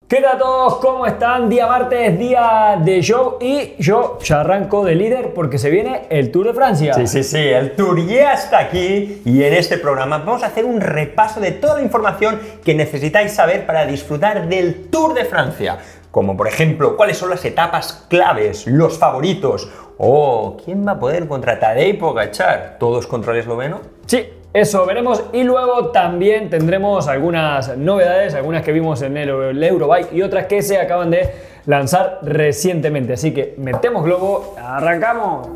¿Qué tal a todos? ¿Cómo están? Día martes, día de show y yo ya arranco de líder porque se viene el Tour de Francia. Sí, el Tour ya está aquí y en este programa vamos a hacer un repaso de toda la información que necesitáis saber para disfrutar del Tour de Francia. Como por ejemplo, cuáles son las etapas claves, los favoritos o quién va a poder contra Tadej Pogačar. ¿Todos contra el esloveno? Sí. Eso veremos y luego también tendremos algunas novedades, algunas que vimos en el Eurobike y otras que se acaban de lanzar recientemente. Así que metemos globo, arrancamos.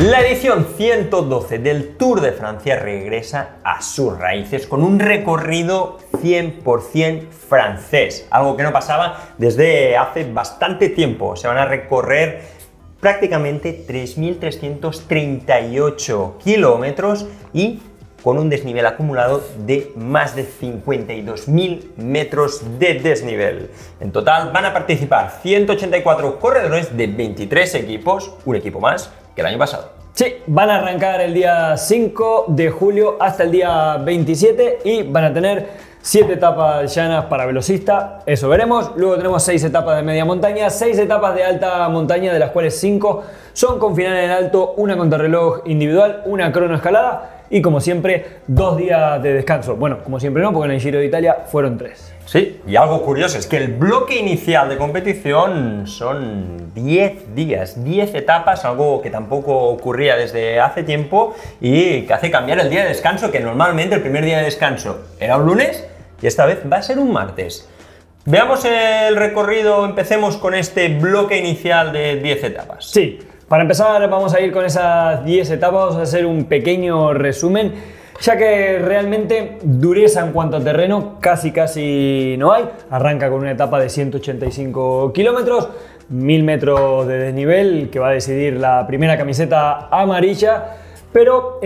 La edición 112 del Tour de Francia regresa a sus raíces con un recorrido 100% francés, algo que no pasaba desde hace bastante tiempo. Se van a recorrer prácticamente 3.338 kilómetros y con un desnivel acumulado de más de 52.000 metros de desnivel. En total van a participar 184 corredores de 23 equipos, un equipo más que el año pasado. Sí, van a arrancar el día 5 de julio hasta el día 27 y van a tener 7 etapas llanas para velocista, eso veremos. Luego tenemos 6 etapas de media montaña, 6 etapas de alta montaña, de las cuales 5 son con final en alto, una contrarreloj individual, una cronoescalada y como siempre 2 días de descanso. Bueno, como siempre no, porque en el Giro de Italia fueron 3. Sí, y algo curioso es que el bloque inicial de competición son 10 días, 10 etapas, algo que tampoco ocurría desde hace tiempo y que hace cambiar el día de descanso, que normalmente el primer día de descanso era un lunes y esta vez va a ser un martes. Veamos el recorrido, empecemos con este bloque inicial de 10 etapas. Sí, para empezar vamos a ir con esas 10 etapas, vamos a hacer un pequeño resumen, ya que realmente dureza en cuanto a terreno casi no hay. Arranca con una etapa de 185 kilómetros, 1000 metros de desnivel, que va a decidir la primera camiseta amarilla, pero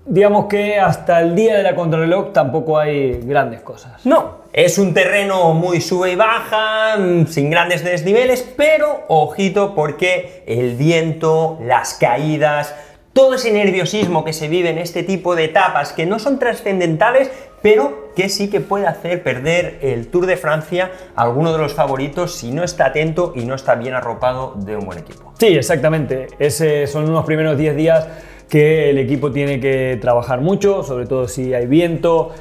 digamos que hasta el día de la contrarreloj tampoco hay grandes cosas. No, es un terreno muy sube y baja, sin grandes desniveles, pero ojito porque el viento, las caídas, todo ese nerviosismo que se vive en este tipo de etapas que no son trascendentales, pero que sí que puede hacer perder el Tour de Francia a alguno de los favoritos si no está atento y no está bien arropado de un buen equipo. Sí, exactamente. Son unos primeros 10 días que el equipo tiene que trabajar mucho, sobre todo si hay viento,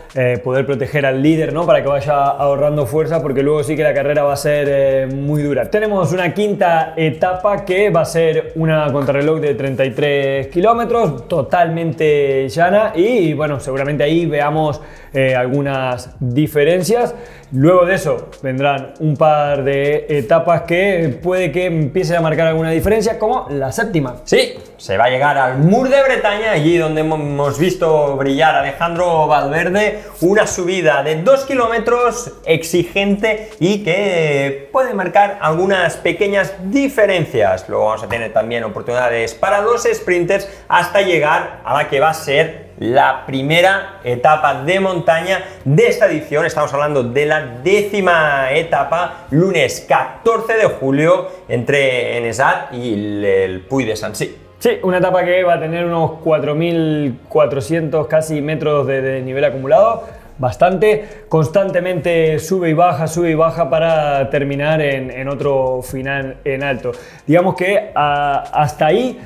poder proteger al líder, ¿no? Para que vaya ahorrando fuerza, porque luego sí que la carrera va a ser muy dura. Tenemos una quinta etapa que va a ser una contrarreloj de 33 kilómetros, totalmente llana y bueno, seguramente ahí veamos algunas diferencias. Luego de eso vendrán un par de etapas que puede que empiecen a marcar alguna diferencia, como la séptima. Sí, se va a llegar al Mur de Bretaña, allí donde hemos visto brillar a Alejandro Valverde, una subida de 2 kilómetros exigente y que puede marcar algunas pequeñas diferencias. Luego vamos a tener también oportunidades para los sprinters hasta llegar a la que va a ser la primera etapa de montaña de esta edición. Estamos hablando de la 10ª etapa, lunes 14 de julio, entre Enesat y el Puy de Sancy. Sí, una etapa que va a tener unos 4.400 casi metros de nivel acumulado, bastante, constantemente sube y baja para terminar en otro final en alto. Digamos que hasta ahí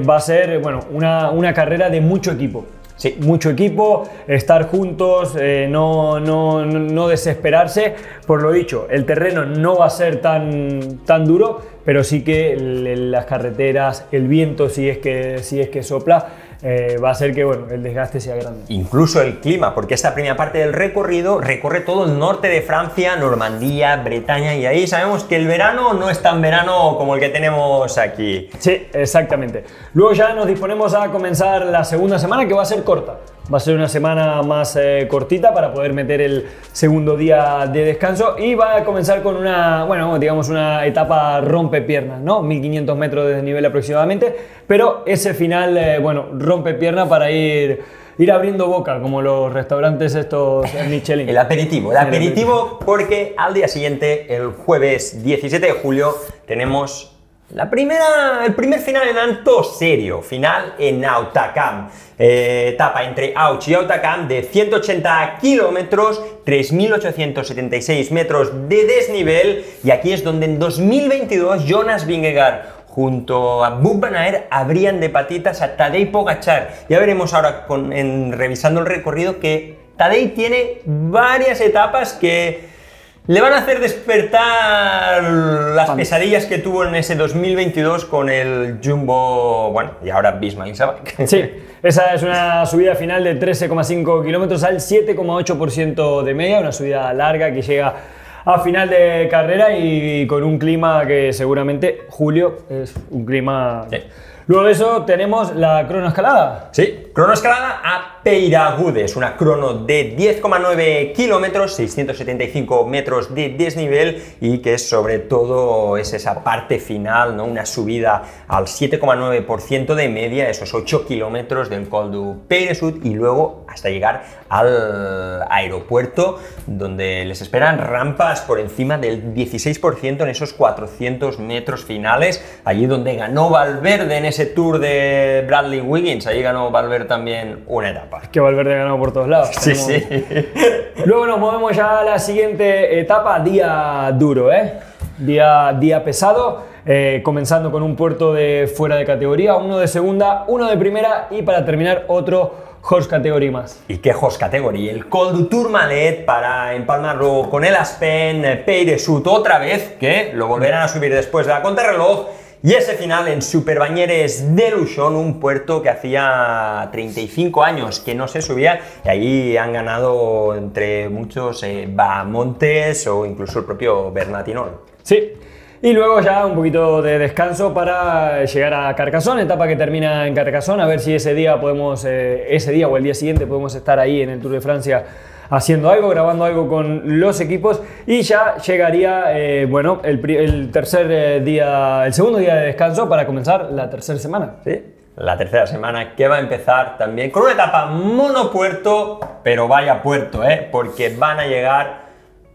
va a ser bueno, una carrera de mucho equipo. Sí, mucho equipo, estar juntos, no desesperarse. Por lo dicho, el terreno no va a ser tan duro, pero sí que las carreteras, el viento, si es que sopla, va a hacer que bueno, el desgaste sea grande. Incluso el clima, porque esta primera parte del recorrido recorre todo el norte de Francia, Normandía, Bretaña, y ahí sabemos que el verano no es tan verano como el que tenemos aquí. Sí, exactamente. Luego ya nos disponemos a comenzar la segunda semana, que va a ser corta. Va a ser una semana más cortita para poder meter el segundo día de descanso y va a comenzar con una etapa rompepiernas, ¿no? 1500 metros de desnivel aproximadamente, pero ese final, rompepiernas para ir abriendo boca, como los restaurantes estos Michelin. El aperitivo porque al día siguiente, el jueves 17 de julio, tenemos el primer final en alto serio, final en Hautacam. Etapa entre Auch y Hautacam de 180 kilómetros, 3.876 metros de desnivel, y aquí es donde en 2022 Jonas Vingegaard junto a Wout van Aert abrían de patitas a Tadej Pogačar. Ya veremos ahora revisando el recorrido que Tadej tiene varias etapas que le van a hacer despertar las pesadillas que tuvo en ese 2022 con el Jumbo, bueno, y ahora Visma Leasebike. Sí, esa es una subida final de 13,5 kilómetros al 7,8% de media, una subida larga que llega a final de carrera y con un clima que seguramente, julio, es un clima... Sí. Luego de eso tenemos la cronoescalada. Sí, cronoescalada a Peyragudes, una crono de 10,9 kilómetros, 675 metros de desnivel, y que sobre todo es esa parte final, ¿no? Una subida al 7,9% de media, esos 8 kilómetros del Col du Peyresud, y luego hasta llegar al aeropuerto, donde les esperan rampas por encima del 16% en esos 400 metros finales, allí donde ganó Valverde en ese Tour de Bradley Wiggins. Allí ganó Valverde también una etapa. Que Valverde ganó por todos lados. Sí, sí. Luego nos movemos ya a la siguiente etapa, día duro, día pesado, comenzando con un puerto de fuera de categoría, uno de segunda, uno de primera, y para terminar otro Horse Category más. ¿Y qué Horse Category? El Col du Tourmalet para empalmarlo con el Aspen Peyresud otra vez, que lo volverán a subir después de la contrarreloj. Y ese final en Superbañeres de Luchon, un puerto que hacía 35 años que no se subía, y allí han ganado entre muchos Bahamontes o incluso el propio Bernat Hinault. Sí. Y luego ya un poquito de descanso para llegar a Carcassonne, etapa que termina en Carcassonne, a ver si ese día podemos, ese día o el día siguiente podemos estar ahí en el Tour de Francia haciendo algo, grabando algo con los equipos, y ya llegaría, bueno, el tercer día, el segundo día de descanso para comenzar la tercera semana. Sí, la tercera semana que va a empezar también con una etapa monopuerto, pero vaya puerto, porque van a llegar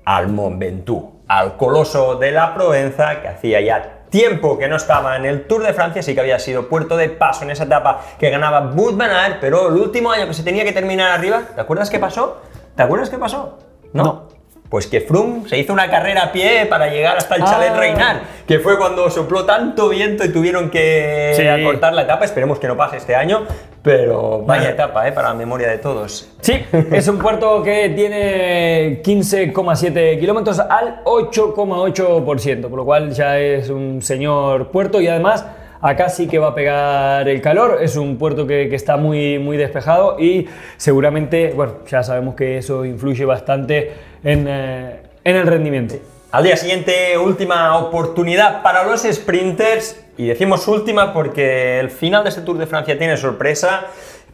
al Mont Ventoux, al coloso de la Provenza, que hacía ya tiempo que no estaba en el Tour de Francia, sí que había sido puerto de paso en esa etapa que ganaba Wout van Aert, pero el último año que se tenía que terminar arriba, ¿te acuerdas qué pasó? ¿Te acuerdas qué pasó? ¿No? Pues que Froome se hizo una carrera a pie para llegar hasta el Chalet Reynard, que fue cuando sopló tanto viento y tuvieron que acortar la etapa. Esperemos que no pase este año, pero vaya etapa, para la memoria de todos. Sí, es un puerto que tiene 15,7 kilómetros al 8,8%, por lo cual ya es un señor puerto, y además acá sí que va a pegar el calor. Es un puerto que está muy despejado, y seguramente, bueno, ya sabemos que eso influye bastante en el rendimiento. Al día siguiente, última oportunidad para los sprinters, y decimos última porque el final de este Tour de Francia tiene sorpresa,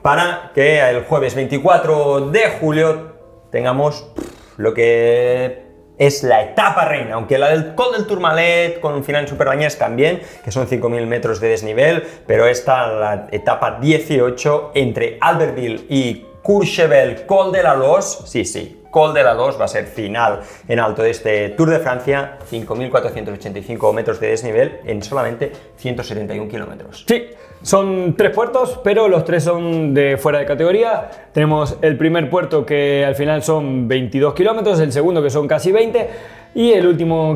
para que el jueves 24 de julio tengamos lo que es la etapa reina, aunque la del Col del Tourmalet con un final en Superbañeres también, que son 5.000 metros de desnivel, pero esta, la etapa 18 entre Albertville y Courchevel, Col de la Loze, sí, Col de la Loze va a ser final en alto de este Tour de Francia, 5.485 metros de desnivel en solamente 171 kilómetros. Sí, son 3 puertos, pero los 3 son de fuera de categoría. Tenemos el primer puerto que al final son 22 kilómetros, el segundo que son casi 20, y el último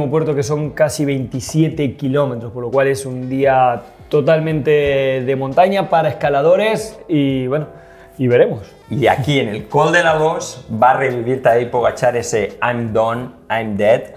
puerto que son casi 27 kilómetros, por lo cual es un día totalmente de montaña para escaladores, y bueno, y veremos. Y aquí en el Col de la Loze va a revivir Tadej Pogačar ese I'm done, I'm dead.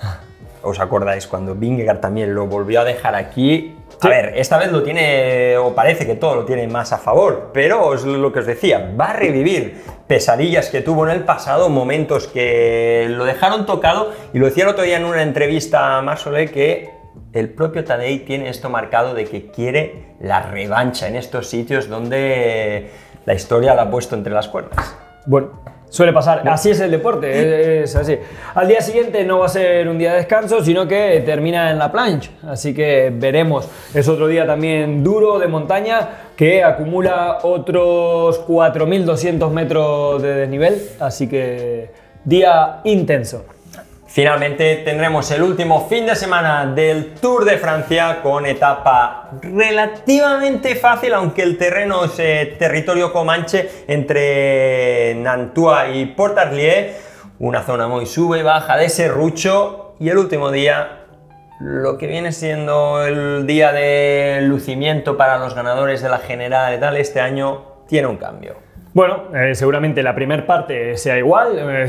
¿Os acordáis cuando Vingegaard también lo volvió a dejar aquí? A ver, esta vez lo tiene, o parece que todo lo tiene más a favor, pero es lo que os decía, va a revivir pesadillas que tuvo en el pasado, momentos que lo dejaron tocado, y lo decía el otro día en una entrevista a Marc Soler, que el propio Tadej tiene esto marcado de que quiere la revancha en estos sitios donde la historia la ha puesto entre las cuerdas. Bueno, suele pasar, así es el deporte, es así. Al día siguiente no va a ser un día de descanso, sino que termina en la planche, así que veremos. Es otro día también duro de montaña que acumula otros 4.200 metros de desnivel, así que día intenso. Finalmente tendremos el último fin de semana del Tour de Francia con etapa relativamente fácil, aunque el terreno es territorio comanche entre Nantua y Pontarlier, una zona muy sube y baja de serrucho, y el último día, lo que viene siendo el día de lucimiento para los ganadores de la general y tal, este año tiene un cambio. Bueno, seguramente la primera parte sea igual,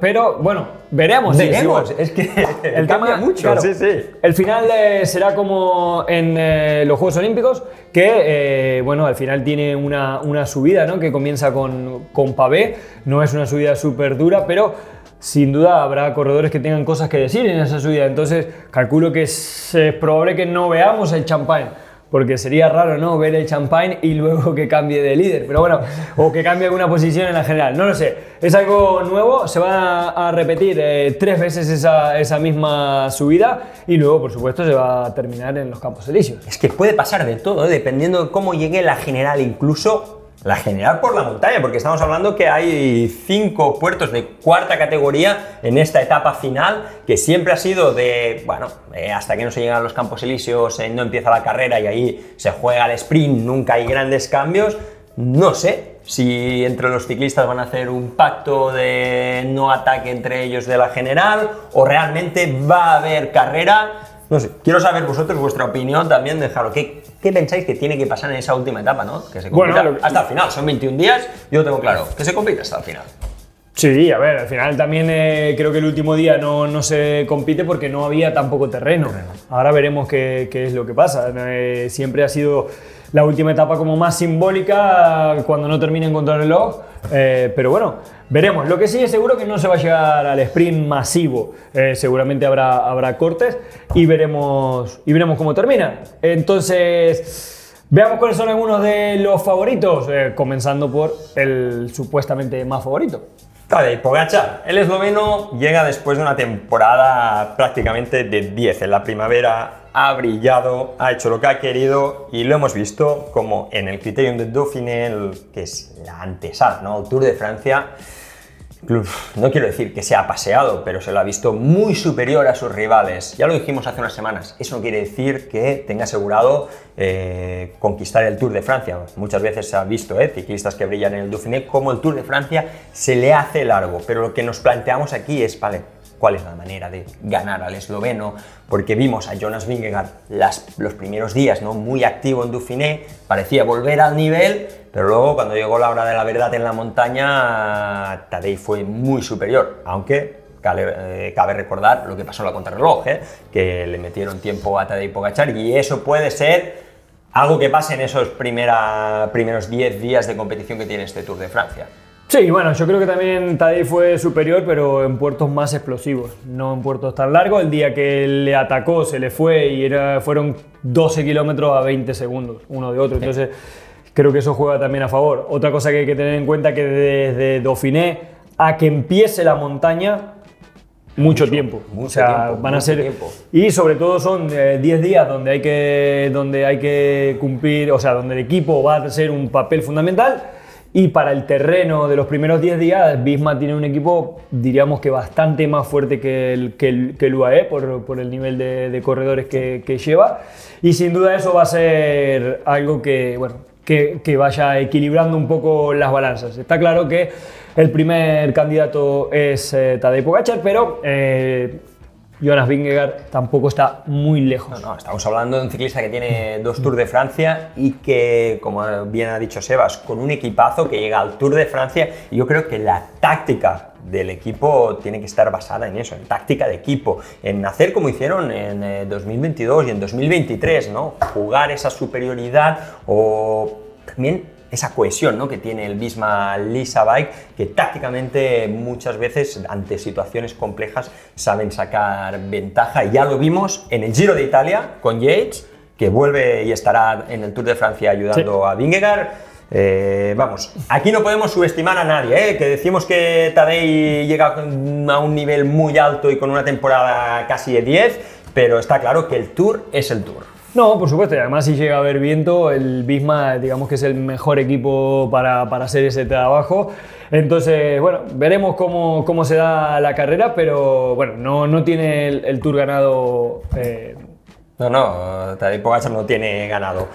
pero bueno, veremos. Veremos, es que el cambia mucho. Claro, sí, sí. El final será como en los Juegos Olímpicos, que bueno, al final tiene una subida, ¿no? Que comienza con pavé, no es una subida súper dura, pero sin duda habrá corredores que tengan cosas que decir en esa subida, entonces calculo que es probable que no veamos el Champagne, porque sería raro, ¿no?, ver el Champagne y luego que cambie de líder, pero bueno, o que cambie alguna posición en la general, no lo sé, es algo nuevo, se va a repetir 3 veces esa misma subida y luego, por supuesto, se va a terminar en los Campos Elíseos. Es que puede pasar de todo, dependiendo de cómo llegue la general, incluso la general por la montaña, porque estamos hablando que hay 5 puertos de cuarta categoría en esta etapa final, que siempre ha sido de, bueno, hasta que no se llegan a los Campos Elíseos, no empieza la carrera y ahí se juega el sprint, nunca hay grandes cambios. No sé si entre los ciclistas van a hacer un pacto de no ataque entre ellos de la general o realmente va a haber carrera. No sé, quiero saber vosotros vuestra opinión también, dejarlo. ¿Qué pensáis que tiene que pasar en esa última etapa, ¿no? Que se compita hasta el final, son 21 días, yo lo tengo claro, que se compite hasta el final. Sí, a ver, al final también creo que el último día no se compite porque no había tampoco terreno. Ahora veremos qué es lo que pasa. Siempre ha sido la última etapa como más simbólica cuando no termina en contrarreloj, pero bueno, veremos. Lo que sí es seguro que no se va a llegar al sprint masivo, seguramente habrá cortes y veremos cómo termina. Entonces, veamos cuáles son algunos de los favoritos, comenzando por el supuestamente más favorito. Tadej Pogačar, el esloveno, llega después de una temporada prácticamente de 10. En la primavera ha brillado, ha hecho lo que ha querido y lo hemos visto como en el Critérium de Dauphiné, que es la antesala, ¿no?, el Tour de Francia. No quiero decir que se ha paseado, pero se lo ha visto muy superior a sus rivales. Ya lo dijimos hace unas semanas, eso no quiere decir que tenga asegurado conquistar el Tour de Francia. Muchas veces se ha visto ciclistas que brillan en el Dauphiné como el Tour de Francia se le hace largo, pero lo que nos planteamos aquí es, vale, ¿cuál es la manera de ganar al esloveno? Porque vimos a Jonas Vingegaard los primeros días, ¿no?, muy activo en Dauphiné, parecía volver al nivel, pero luego cuando llegó la hora de la verdad en la montaña, Tadej fue muy superior, aunque cabe recordar lo que pasó en la contrarreloj, que le metieron tiempo a Tadej Pogačar y eso puede ser algo que pase en esos primeros 10 días de competición que tiene este Tour de Francia. Sí, bueno, yo creo que también Tadej fue superior, pero en puertos más explosivos, no en puertos tan largos. El día que le atacó se le fue y fueron 12 kilómetros a 20 segundos, uno de otro. Entonces, creo que eso juega también a favor. Otra cosa que hay que tener en cuenta es que desde Dauphiné a que empiece la montaña, mucho tiempo. O sea, van a ser tiempo. Y sobre todo son 10 días donde hay que cumplir, o sea, donde el equipo va a hacer un papel fundamental. Y para el terreno de los primeros 10 días, Visma tiene un equipo, diríamos que bastante más fuerte que el UAE por el nivel de corredores que lleva. Y sin duda eso va a ser algo que, bueno, que vaya equilibrando un poco las balanzas. Está claro que el primer candidato es Tadej Pogačar, pero Jonas Vingegaard tampoco está muy lejos. No, estamos hablando de un ciclista que tiene 2 Tours de Francia y que, como bien ha dicho Sebas, con un equipazo que llega al Tour de Francia, y yo creo que la táctica del equipo tiene que estar basada en eso, en táctica de equipo, en hacer como hicieron en 2022 y en 2023, ¿no? Jugar esa superioridad o también esa cohesión, ¿no?, que tiene el Visma Lease Bike, que tácticamente muchas veces ante situaciones complejas saben sacar ventaja. Ya lo vimos en el Giro de Italia con Yates, que vuelve y estará en el Tour de Francia ayudando a Vingegaard. Vamos, aquí no podemos subestimar a nadie, que decimos que Tadej llega a un nivel muy alto y con una temporada casi de 10, pero está claro que el Tour es el Tour. No, por supuesto, y además si llega a haber viento, el Visma digamos que es el mejor equipo para hacer ese trabajo. Entonces, bueno, veremos cómo se da la carrera, pero bueno, no tiene el Tour ganado. No, Tadej Pogačar no tiene ganado.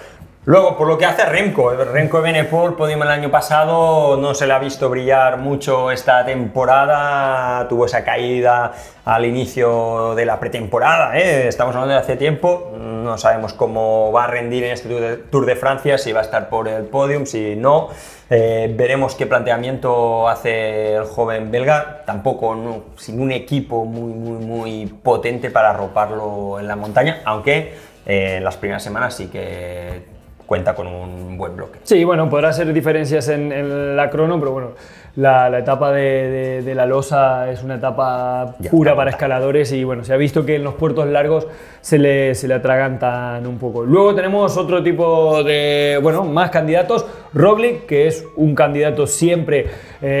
Luego, por lo que hace a Remco Evenepoel, podium el año pasado, no se le ha visto brillar mucho esta temporada, tuvo esa caída al inicio de la pretemporada, estamos hablando de hace tiempo, no sabemos cómo va a rendir en este Tour de Francia, si va a estar por el podium, si no, veremos qué planteamiento hace el joven belga, tampoco sin un equipo muy potente para arroparlo en la montaña, aunque en las primeras semanas sí que cuenta con un buen bloque. Sí, bueno, podrá hacer diferencias en la crono, pero bueno, la etapa de la losa es una etapa pura para escaladores y bueno, se ha visto que en los puertos largos se le atragantan un poco. Luego tenemos otro tipo de, bueno, más candidatos. Roglic, que es un candidato siempre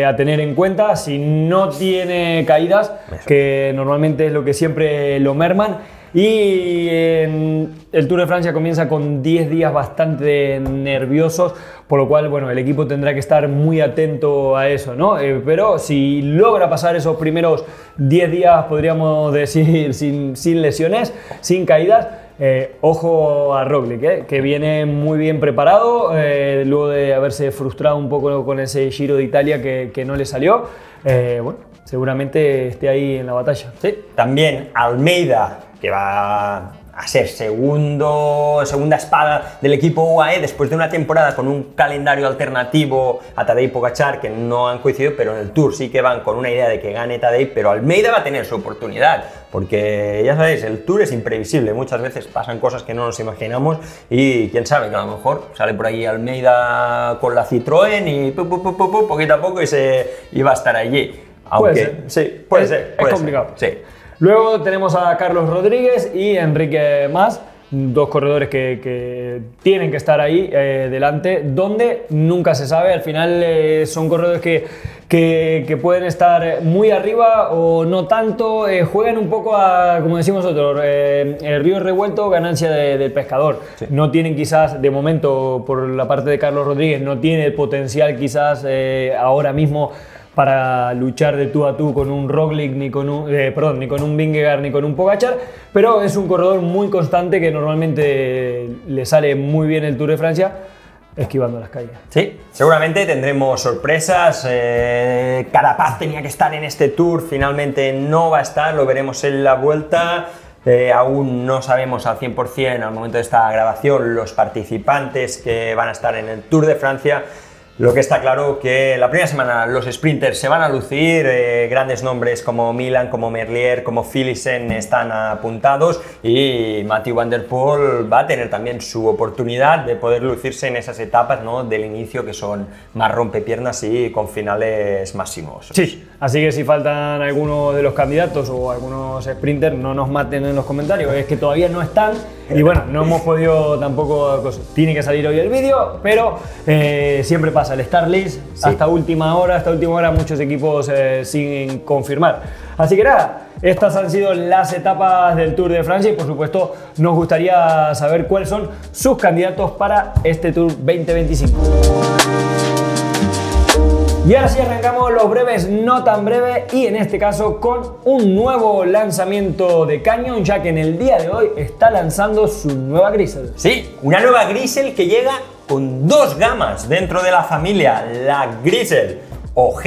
a tener en cuenta, si no tiene caídas, que normalmente es lo que siempre lo merman. Y el Tour de Francia comienza con 10 días bastante nerviosos, por lo cual, bueno, el equipo tendrá que estar muy atento a eso, ¿no? Pero si logra pasar esos primeros 10 días, podríamos decir, sin lesiones, sin caídas, ojo a Roglic, que viene muy bien preparado, luego de haberse frustrado un poco con ese Giro de Italia que no le salió. Bueno, seguramente esté ahí en la batalla. Sí, también Almeida, que va a ser segunda espada del equipo UAE después de una temporada con un calendario alternativo a Tadej Pogačar, que no han coincidido, pero en el Tour sí que van con una idea de que gane Tadej, pero Almeida va a tener su oportunidad, porque ya sabéis, el Tour es imprevisible, muchas veces pasan cosas que no nos imaginamos y quién sabe, que a lo mejor sale por ahí Almeida con la Citroën y poquito a poco y va a estar allí. Aunque, sí, puede ser. Es complicado. Sí. Luego tenemos a Carlos Rodríguez y Enrique Mas, dos corredores que tienen que estar ahí delante, donde nunca se sabe. Al final son corredores que pueden estar muy arriba o no tanto, juegan un poco a, como decimos nosotros, el río revuelto, ganancia del pescador. Sí. No tienen quizás, de momento, por la parte de Carlos Rodríguez, no tiene el potencial quizás ahora mismo para luchar de tú a tú con un Roglic, ni con un Vingegaard, ni con un Pogačar, pero es un corredor muy constante que normalmente le sale muy bien el Tour de Francia, esquivando las caídas. Sí, seguramente tendremos sorpresas. Carapaz tenía que estar en este Tour, finalmente no va a estar, lo veremos en la vuelta. Aún no sabemos al 100% al momento de esta grabación los participantes que van a estar en el Tour de Francia. Lo que está claro que la primera semana los sprinters se van a lucir, grandes nombres como Milan, como Merlier, como Philipsen están apuntados y Mathieu van der Poel va a tener también su oportunidad de poder lucirse en esas etapas, ¿no?, del inicio, que son más rompepiernas y con finales más sinuosos. Sí, así que si faltan algunos de los candidatos o algunos sprinters, no nos maten en los comentarios, es que todavía no están y bueno, no hemos podido tampoco, tiene que salir hoy el vídeo, pero siempre pasa el start list, sí, hasta última hora muchos equipos sin confirmar. Así que nada, estas han sido las etapas del Tour de Francia y por supuesto nos gustaría saber cuáles son sus candidatos para este Tour 2025. Y ahora sí arrancamos los breves no tan breves y en este caso con un nuevo lanzamiento de Canyon, ya que en el día de hoy está lanzando su nueva Grisel. Sí, una nueva Grisel que llega con dos gamas dentro de la familia, la Grisel OG,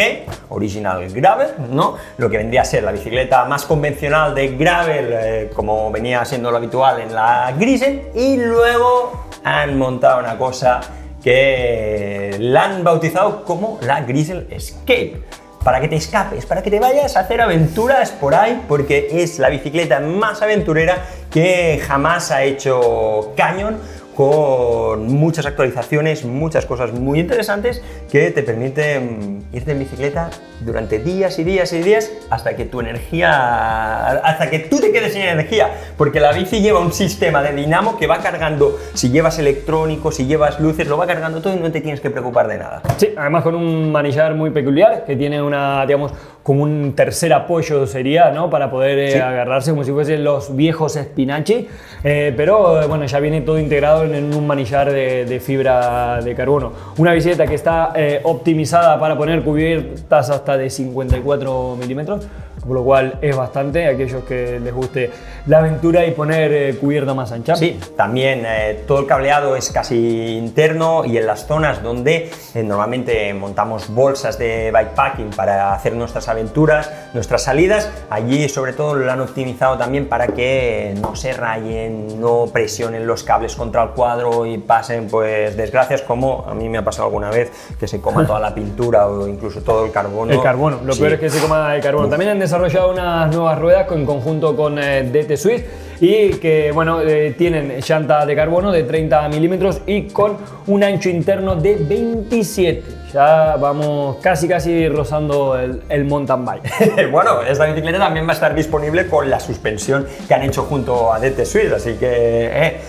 Original Gravel, ¿no?, lo que vendría a ser la bicicleta más convencional de gravel, como venía siendo lo habitual en la Grisel, y luego han montado una cosa que la han bautizado como la Grisel Escape, para que te escapes, para que te vayas a hacer aventuras por ahí, porque es la bicicleta más aventurera que jamás ha hecho Canyon, con muchas actualizaciones, muchas cosas muy interesantes que te permiten irte en bicicleta durante días y días y días hasta que tu energía, hasta que tú te quedes sin energía, porque la bici lleva un sistema de dinamo que va cargando, si llevas electrónico, si llevas luces, lo va cargando todo y no te tienes que preocupar de nada. Sí, además con un manillar muy peculiar que tiene una, digamos, como un tercer apoyo sería, ¿no? Para poder agarrarse como si fuesen los viejos Spinachi, pero bueno, ya viene todo integrado en un manillar de fibra de carbono. Una bicicleta que está optimizada para poner cubiertas hasta de 54 milímetros, por lo cual es bastante, aquellos que les guste la aventura y poner cubierta más ancha. Sí, también todo el cableado es casi interno, y en las zonas donde normalmente montamos bolsas de bikepacking para hacer nuestras aventuras, nuestras salidas, allí sobre todo lo han optimizado también para que no se rayen, no presionen los cables contra el cuadro y pasen pues desgracias como a mí me ha pasado alguna vez, que se coma toda la pintura o incluso todo el carbono. El carbono, lo peor es que se coma el carbono. También han desarrollado unas nuevas ruedas en conjunto con DT Swiss, y que bueno, tienen llanta de carbono de 30 milímetros y con un ancho interno de 27. Ya vamos casi rozando el mountain bike. Bueno, esta bicicleta también va a estar disponible con la suspensión que han hecho junto a DT Swiss, así que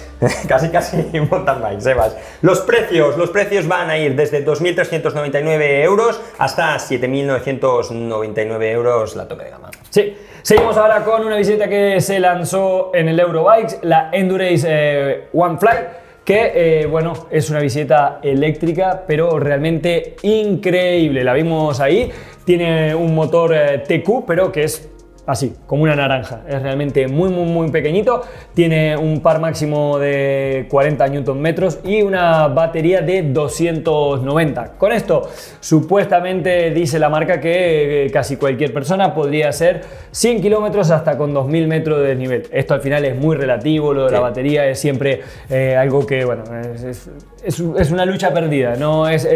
casi mountain bike, Sebas. Los precios van a ir desde 2.399 euros hasta 7.999 euros la tope de gama. Sí. Seguimos ahora con una bicicleta que se lanzó en el Eurobikes, la Endurace One Fly, que bueno, es una bicicleta eléctrica, pero realmente increíble. La vimos ahí, tiene un motor TQ, pero que es así, como una naranja. Es realmente muy pequeñito. Tiene un par máximo de 40 Nm y una batería de 290. Con esto, supuestamente dice la marca que casi cualquier persona podría hacer 100 kilómetros hasta con 2000 metros de desnivel. Esto al final es muy relativo, lo de la batería es siempre algo que, bueno, es una lucha perdida, ¿no? Es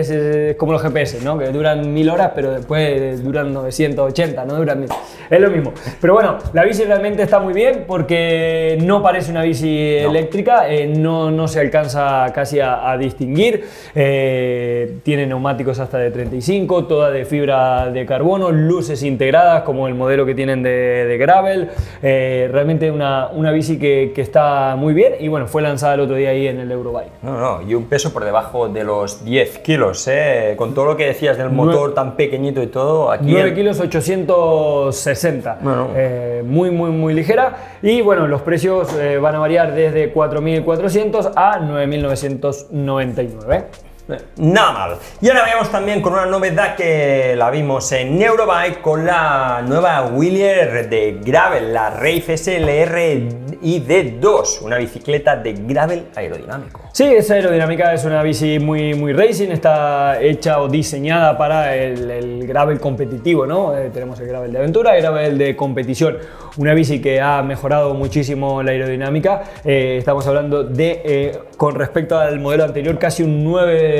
como los GPS, ¿no? Que duran 1000 horas, pero después duran 980, no duran 1000. Es lo mismo. Pero bueno, la bici realmente está muy bien porque no parece una bici eléctrica, no se alcanza casi a distinguir. Tiene neumáticos hasta de 35, toda de fibra de carbono, luces integradas como el modelo que tienen de gravel. Realmente una bici que está muy bien, y bueno, fue lanzada el otro día ahí en el Eurobike. Y un peso por debajo de los 10 kilos, con todo lo que decías del motor tan pequeñito y todo. Aquí 9 kilos 860. Muy ligera, y bueno, los precios van a variar desde 4.400 a 9.999. Nada mal. Y ahora vamos también con una novedad que la vimos en Eurobike con la nueva wheeler de gravel, la Rave SLR ID2, una bicicleta de gravel aerodinámico. Sí, es aerodinámica, es una bici muy racing, está hecha o diseñada para el gravel competitivo, ¿no? Tenemos el gravel de aventura y el gravel de competición. Una bici que ha mejorado muchísimo la aerodinámica. Estamos hablando de, con respecto al modelo anterior, casi un 9%.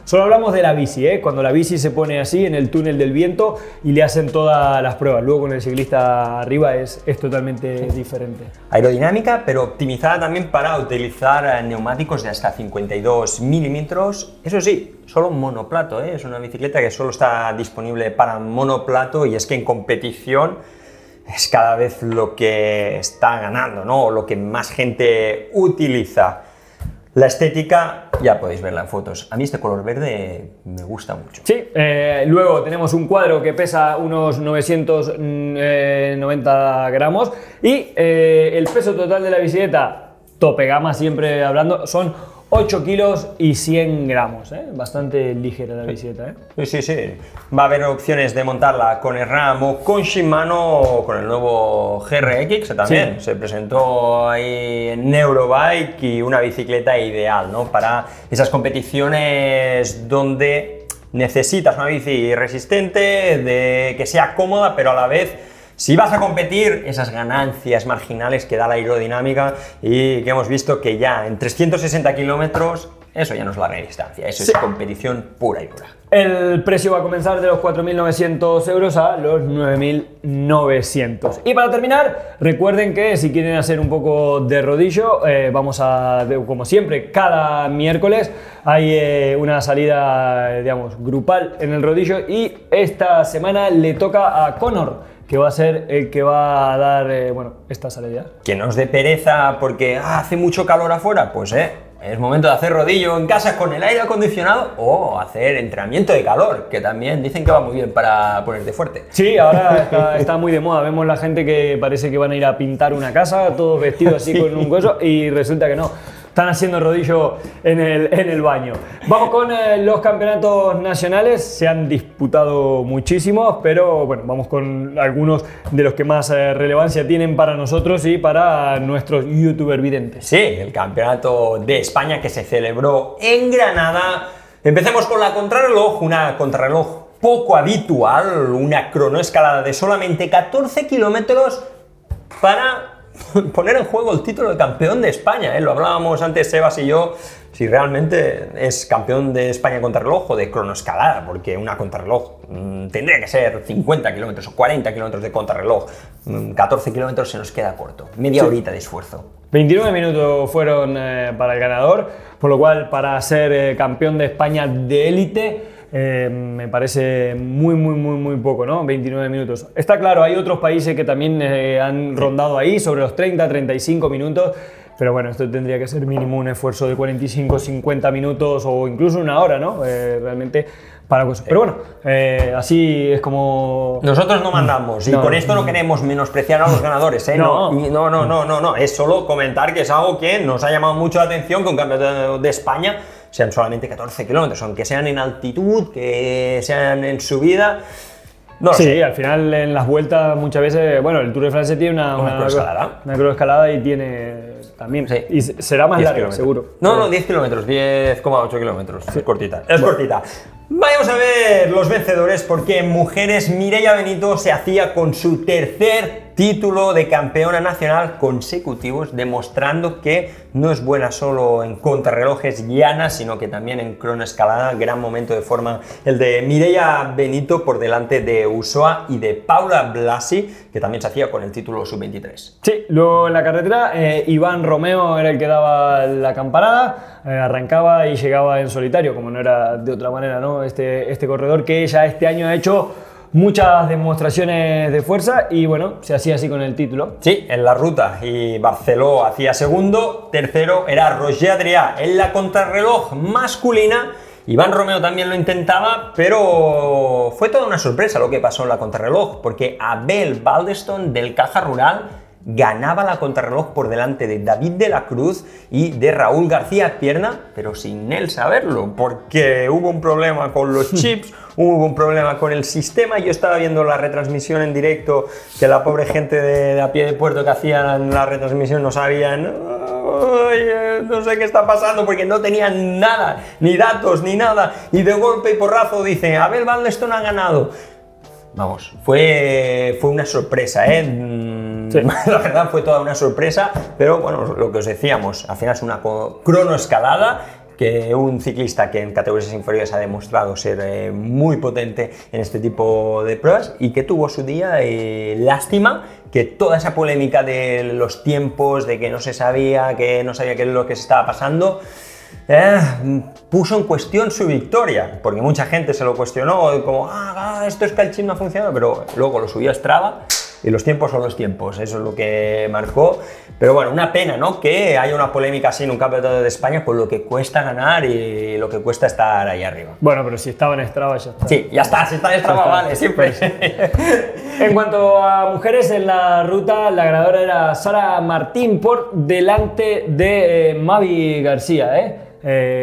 Solo hablamos de la bici, cuando la bici se pone así en el túnel del viento y le hacen todas las pruebas. Luego con el ciclista arriba es totalmente diferente. Aerodinámica, pero optimizada también para utilizar neumáticos de hasta 52 milímetros. Eso sí, solo monoplato, es una bicicleta que solo está disponible para monoplato, y es que en competición es cada vez lo que está ganando, ¿no? Lo que más gente utiliza. La estética ya podéis verla en fotos. A mí este color verde me gusta mucho. Sí, luego tenemos un cuadro que pesa unos 990 gramos y el peso total de la bicicleta, tope gama siempre hablando, son 8 kilos y 100 gramos, bastante ligera la bicicleta. Sí. Va a haber opciones de montarla con SRAM o con Shimano o con el nuevo GRX también. Sí. Se presentó ahí en Eurobike, y una bicicleta ideal, ¿no? Para esas competiciones donde necesitas una bici resistente, que sea cómoda, pero a la vez, si vas a competir, esas ganancias marginales que da la aerodinámica, y que hemos visto que ya en 360 kilómetros, eso ya no es larga distancia, eso es competición pura y dura. El precio va a comenzar de los 4.900 euros a los 9.900. Y para terminar, recuerden que si quieren hacer un poco de rodillo, vamos a, como siempre, cada miércoles hay una salida, digamos, grupal en el rodillo, y esta semana le toca a Conor, que va a ser el que va a dar bueno, esta salida. Que no os dé pereza porque hace mucho calor afuera, pues es momento de hacer rodillo en casa con el aire acondicionado o hacer entrenamiento de calor, que también dicen que va muy bien para ponerte fuerte. Sí, ahora está muy de moda. Vemos la gente que parece que van a ir a pintar una casa, todos vestidos así con un coso, y resulta que no. Están haciendo rodillo en el baño. Vamos con los campeonatos nacionales. Se han disputado muchísimos, pero bueno, vamos con algunos de los que más relevancia tienen para nosotros y para nuestros youtubers videntes. Sí, el campeonato de España que se celebró en Granada. Empecemos con la contrarreloj, una contrarreloj poco habitual, una cronoescalada de solamente 14 kilómetros para poner en juego el título de campeón de España, ¿eh? Lo hablábamos antes Sebas y yo, si realmente es campeón de España contrarreloj o de cronoescalada, porque una contrarreloj tendría que ser 50 kilómetros o 40 kilómetros de contrarreloj, 14 kilómetros se nos queda corto, media horita de esfuerzo. 29 minutos fueron para el ganador, por lo cual para ser campeón de España de élite me parece muy poco, ¿no? 29 minutos. Está claro, hay otros países que también han rondado ahí sobre los 30-35 minutos, pero bueno, esto tendría que ser mínimo un esfuerzo de 45-50 minutos o incluso una hora, ¿no? Realmente para cosas. Pero bueno, así es como... Nosotros no mandamos y con esto no queremos menospreciar a los ganadores, ¿eh? No, es solo comentar que es algo que nos ha llamado mucho la atención, que un campeonato de España sean solamente 14 kilómetros, aunque sean en altitud, que sean en subida. No lo sé. Al final en las vueltas muchas veces, bueno, el Tour de Francia tiene una cronoescalada y tiene también, y será más largo, seguro. No, 10 kilómetros, 10,8 kilómetros, es cortita. Es cortita. Vamos a ver los vencedores, porque en mujeres Mireia Benito se hacía con su tercer título de campeona nacional consecutivos, demostrando que no es buena solo en contrarrelojes llanas, sino que también en cronoescalada. Gran momento de forma el de Mireia Benito por delante de Usoa y de Paula Blasi, que también se hacía con el título sub-23. Sí, luego en la carretera Iván Romeo era el que daba la campanada, arrancaba y llegaba en solitario, como no era de otra manera, ¿no? Este corredor que ya este año ha hecho muchas demostraciones de fuerza y bueno, se hacía así con el título. Sí, en la ruta, y Barceló hacía segundo, tercero era Roger Adrià. En la contrarreloj masculina, Iván Romeo también lo intentaba, pero fue toda una sorpresa lo que pasó en la contrarreloj, porque Abel Baldeston del Caja Rural ganaba la contrarreloj por delante de David de la Cruz y de Raúl García Pierna, pero sin él saberlo, porque hubo un problema con los chips, hubo un problema con el sistema. Yo estaba viendo la retransmisión en directo, que la pobre gente de a pie de puerto que hacían la retransmisión no sabían, no sé qué está pasando, porque no tenían nada, ni datos, ni nada, y de golpe y porrazo dice, Abel Baldeston ha ganado. Vamos, fue una sorpresa, ¿eh? Sí. La verdad fue toda una sorpresa, pero bueno, lo que os decíamos, al final es una cronoescalada, que un ciclista que en categorías inferiores ha demostrado ser muy potente en este tipo de pruebas y que tuvo su día. Lástima que toda esa polémica de los tiempos, de que no se sabía, que no sabía qué es lo que se estaba pasando, puso en cuestión su victoria, porque mucha gente se lo cuestionó, como, esto es que el chip no ha funcionado, pero luego lo subió a Strava y los tiempos son los tiempos, eso es lo que marcó. Pero bueno, una pena, ¿no?, que haya una polémica así en un campeonato de España por lo que cuesta ganar y lo que cuesta estar ahí arriba. Bueno, pero si estaba en Strava ya está. Sí, ya está, si está en Strava, vale, siempre. En cuanto a mujeres en la ruta, la ganadora era Sara Martín por delante de Mavi García,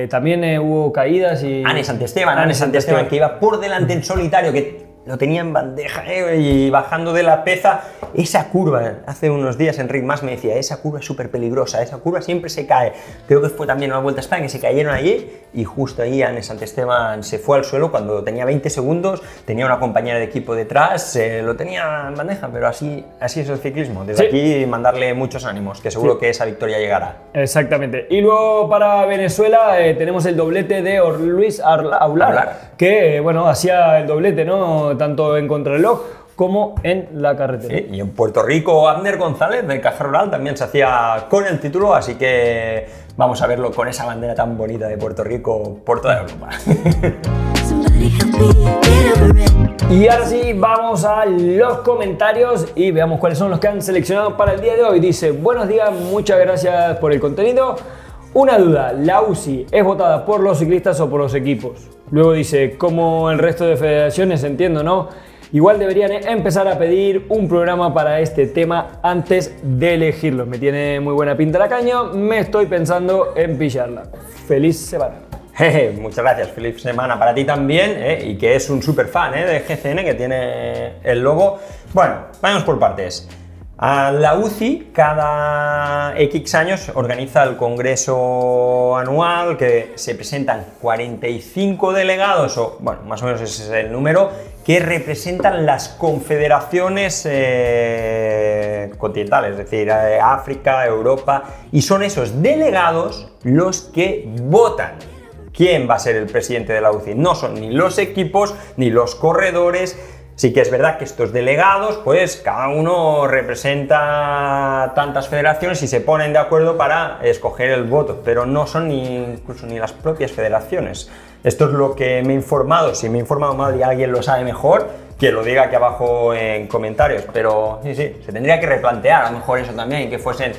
también hubo caídas y... Anne Santesteban, que iba por delante en solitario, que lo tenía en bandeja, y bajando de la peza. Esa curva, hace unos días Enric Mas me decía, esa curva es súper peligrosa, esa curva siempre se cae. Creo que fue también una Vuelta a España que se cayeron allí y justo ahí Anne Santesteban se fue al suelo cuando tenía 20 segundos, tenía una compañera de equipo detrás, lo tenía en bandeja, pero así es el ciclismo. Desde aquí mandarle muchos ánimos, que seguro que esa victoria llegará. Exactamente. Y luego para Venezuela tenemos el doblete de Luis Aular, que bueno, hacía el doblete, ¿no?, tanto en contrarreloj como en la carretera. Sí, y en Puerto Rico, Abner González del Caja Rural también se hacía con el título, así que vamos a verlo con esa bandera tan bonita de Puerto Rico por toda Europa. Y ahora sí, vamos a los comentarios y veamos cuáles son los que han seleccionado para el día de hoy. Dice, buenos días, muchas gracias por el contenido. Una duda, ¿la UCI es votada por los ciclistas o por los equipos? Luego dice, como el resto de federaciones, entiendo, ¿no? Igual deberían empezar a pedir un programa para este tema antes de elegirlo. Me tiene muy buena pinta la caña, me estoy pensando en pillarla. Feliz semana. Muchas gracias, feliz semana para ti también, y que es un super fan de GCN, que tiene el logo. Bueno, vamos por partes. La UCI cada X años organiza el congreso anual, que se presentan 45 delegados, o bueno, más o menos ese es el número, que representan las confederaciones continentales, es decir, África, Europa, y son esos delegados los que votan quién va a ser el presidente de la UCI. No son ni los equipos ni los corredores. Sí que es verdad que estos delegados, pues cada uno representa tantas federaciones y se ponen de acuerdo para escoger el voto, pero no son incluso ni las propias federaciones. Esto es lo que me he informado. Si me he informado mal y alguien lo sabe mejor, que lo diga aquí abajo en comentarios, pero sí, se tendría que replantear a lo mejor eso también, que fuesen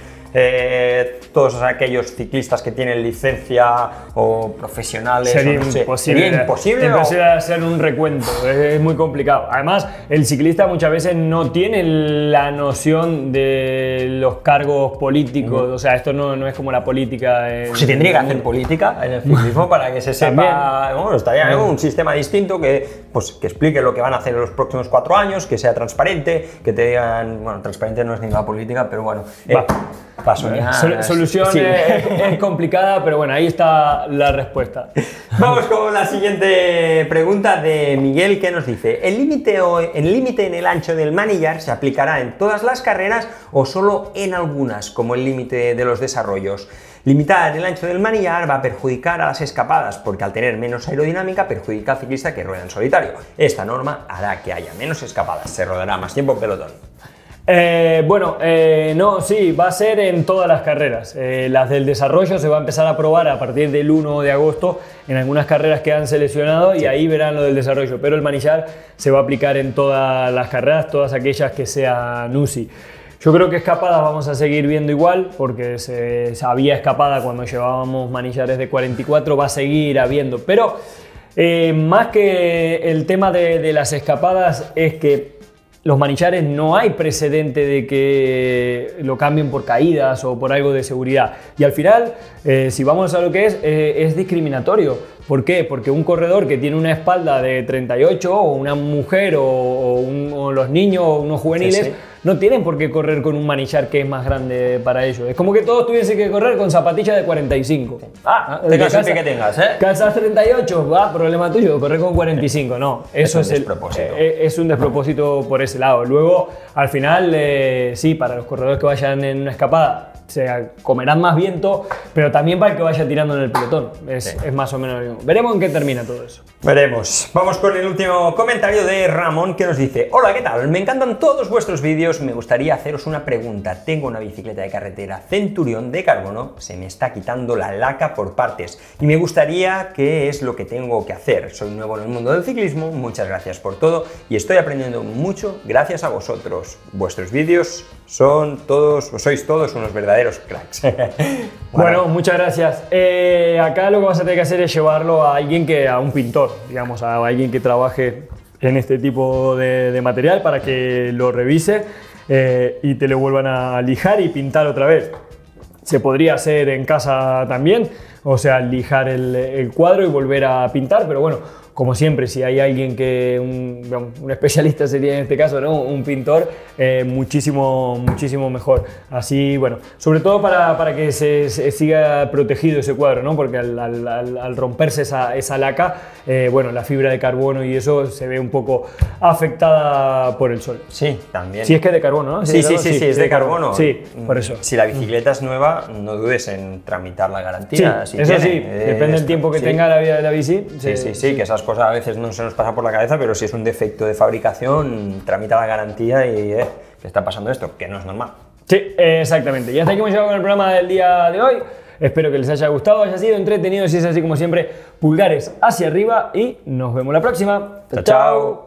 todos aquellos ciclistas que tienen licencia o profesionales. Sería o no sé. imposible. ¿Sería imposible? Empezar a hacer un recuento, es muy complicado. Además, el ciclista muchas veces no tiene la noción de los cargos políticos, o sea, esto no es como la política. Se tendría que hacer política en el ciclismo para que se sepa. Bueno, estaría en un sistema distinto que explique lo que van a hacer en los próximos 4 años, que sea transparente, que te digan. Bueno, transparente no es ni la política, pero bueno. Solución sí. es complicada, pero bueno, ahí está la respuesta. Vamos con la siguiente pregunta de Miguel, que nos dice: ¿el límite en el ancho del manillar se aplicará en todas las carreras o solo en algunas, como el límite de los desarrollos? Limitar el ancho del manillar va a perjudicar a las escapadas, porque al tener menos aerodinámica perjudica al ciclista que rueda en solitario. Esta norma hará que haya menos escapadas, se rodará más tiempo en pelotón. No, sí, va a ser en todas las carreras. Las del desarrollo se va a empezar a probar a partir del 1 de agosto en algunas carreras que han seleccionado y ahí verán lo del desarrollo, pero el manillar se va a aplicar en todas las carreras, todas aquellas que sean UCI. Yo creo que escapadas vamos a seguir viendo igual, porque se había escapada cuando llevábamos manillares de 44, va a seguir habiendo, pero más que el tema de las escapadas es que los manillares no hay precedente de que lo cambien por caídas o por algo de seguridad. Y al final, si vamos a lo que es discriminatorio. ¿Por qué? Porque un corredor que tiene una espalda de 38 o una mujer o los niños o unos juveniles no tienen por qué correr con un manillar que es más grande para ellos. Es como que todos tuviesen que correr con zapatillas de 45. Tengas el que tengas, calzas 38, problema tuyo, correr con 45. No, eso es un despropósito por ese lado. Luego, al final, sí, para los corredores que vayan en una escapada, se comerán más viento, pero también para el que vaya tirando en el pelotón. Es más o menos lo mismo. Veremos en qué termina todo eso. Veremos. Vamos con el último comentario de Ramón, que nos dice: hola, ¿qué tal? Me encantan todos vuestros vídeos. Me gustaría haceros una pregunta. Tengo una bicicleta de carretera Centurion de carbono, se me está quitando la laca por partes y me gustaría qué es lo que tengo que hacer. Soy nuevo en el mundo del ciclismo, muchas gracias por todo y estoy aprendiendo mucho gracias a vosotros. Vuestros vídeos sois todos unos verdaderos cracks. Bueno, muchas gracias. Acá lo que vas a tener que hacer es llevarlo a a un pintor, digamos, a alguien que trabaje en este tipo de material para que lo revise y te lo vuelvan a lijar y pintar otra vez. Se podría hacer en casa también, o sea, lijar el cuadro y volver a pintar, pero bueno, como siempre, si hay alguien un especialista sería en este caso, ¿no? Un pintor, muchísimo mejor. Así, bueno, sobre todo para que se siga protegido ese cuadro, ¿no? Porque al romperse esa laca, bueno, la fibra de carbono y eso se ve un poco afectada por el sol. Sí, también. Si es que es de carbono, ¿no? Sí, es de carbono. Sí, por eso. Si la bicicleta es nueva, no dudes en tramitar la garantía. Sí, eso sí, depende del tiempo que tenga la vida de la bici. Sí, que esas cosas a veces no se nos pasa por la cabeza, pero si es un defecto de fabricación, tramita la garantía y ¿qué está pasando esto? Que no es normal. Sí, exactamente. Y hasta aquí hemos llegado con el programa del día de hoy. Espero que les haya gustado, haya sido entretenido. Si es así, como siempre, pulgares hacia arriba y nos vemos la próxima. Chao.